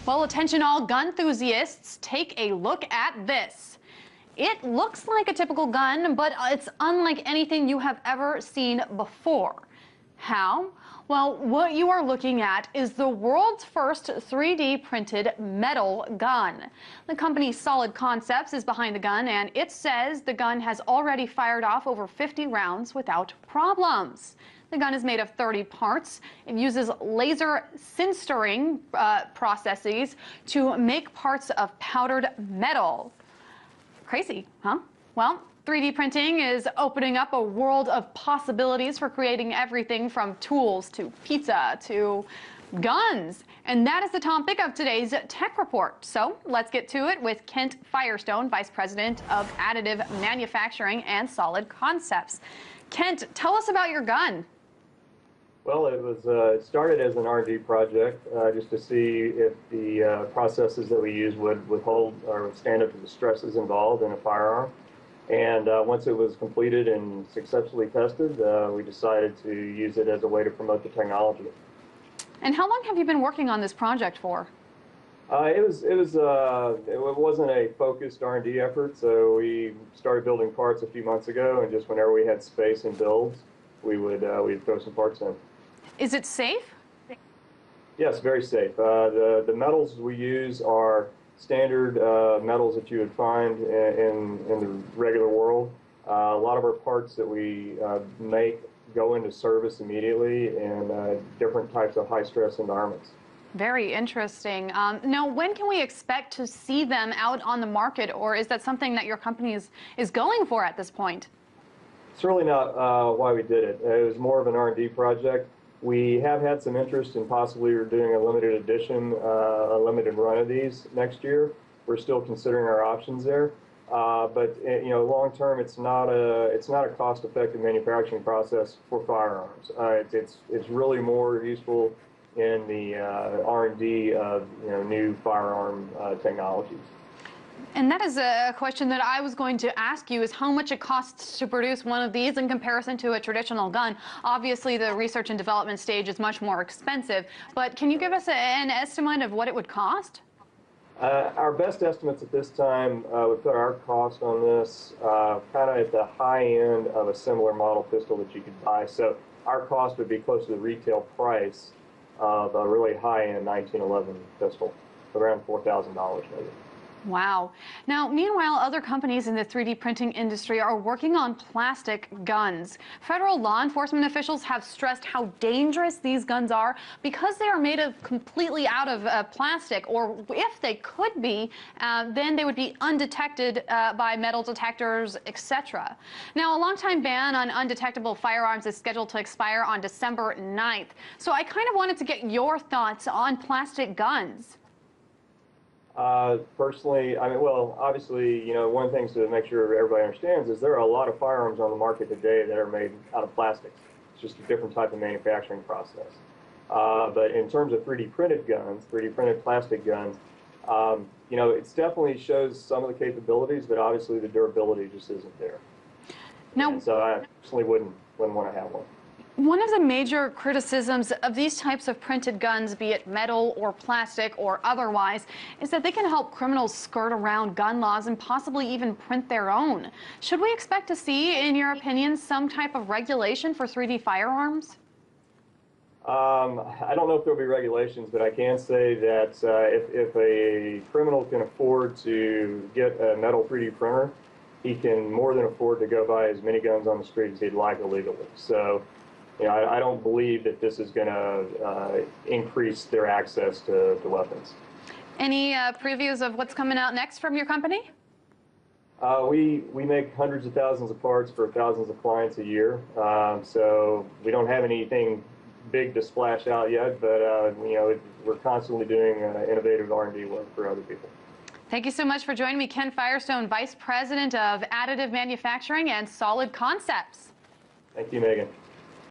Well, attention all gun enthusiasts, take a look at this. It looks like a typical gun, but it's unlike anything you have ever seen before. How? Well, what you are looking at is the world's first 3D printed metal gun. The company Solid Concepts is behind the gun, and it says the gun has already fired off over 50 rounds without problems. The gun is made of 30 parts. It uses laser sintering processes to make parts of powdered metal. Crazy, huh? Well, 3D printing is opening up a world of possibilities for creating everything from tools to pizza to guns. And that is the topic of today's Tech Report. So let's get to it with Kent Firestone, Vice President of Additive Manufacturing and Solid Concepts. Kent, tell us about your gun. Well, it started as an R&D project just to see if the processes that we use would hold or stand up to the stresses involved in a firearm. And once it was completed and successfully tested, we decided to use it as a way to promote the technology. And how long have you been working on this project for? It wasn't a focused R&D effort, so we started building parts a few months ago, and just whenever we had space and builds, we'd throw some parts in. Is it safe? Yes, very safe. The metals we use are standard metals that you would find in the regular world. A lot of our parts that we make go into service immediately in different types of high-stress environments. Very interesting. Now, when can we expect to see them out on the market, or is that something that your company is going for at this point? It's really not why we did it. It was more of an R&D project. We have had some interest in possibly doing a limited edition, a limited run of these next year. We're still considering our options there. But long term, it's not a cost-effective manufacturing process for firearms. It's really more useful in the R&D of new firearm technologies. And that is a question that I was going to ask you, is how much it costs to produce one of these in comparison to a traditional gun. Obviously, the research and development stage is much more expensive, but can you give us an estimate of what it would cost? Our best estimates at this time would put our cost on this kind of at the high end of a similar model pistol that you could buy. So our cost would be close to the retail price of a really high-end 1911 pistol, around $4,000 maybe. Wow. Now, meanwhile, other companies in the 3D printing industry are working on plastic guns. Federal law enforcement officials have stressed how dangerous these guns are because they are made of completely out of plastic, or if they could be, then they would be undetected by metal detectors, etc. Now, a longtime ban on undetectable firearms is scheduled to expire on December 9th. So I kind of wanted to get your thoughts on plastic guns. Personally, obviously, one of the things to make sure everybody understands is there are a lot of firearms on the market today that are made out of plastics. It's just a different type of manufacturing process. But in terms of 3D printed guns, 3D printed plastic guns, it definitely shows some of the capabilities, but obviously the durability just isn't there. Now, and so I personally wouldn't want to have one. One of the major criticisms of these types of printed guns, be it metal or plastic or otherwise, is that they can help criminals skirt around gun laws and possibly even print their own. Should we expect to see, in your opinion, some type of regulation for 3D firearms? I don't know if there'll be regulations, but I can say that if a criminal can afford to get a metal 3D printer, he can more than afford to go buy as many guns on the street as he'd like illegally. So, I don't believe that this is going to increase their access to weapons. Any previews of what's coming out next from your company? We make hundreds of thousands of parts for thousands of clients a year. So we don't have anything big to splash out yet, but we're constantly doing innovative R&D work for other people. Thank you so much for joining me, Ken Firestone, Vice President of Additive Manufacturing and Solid Concepts. Thank you, Megan.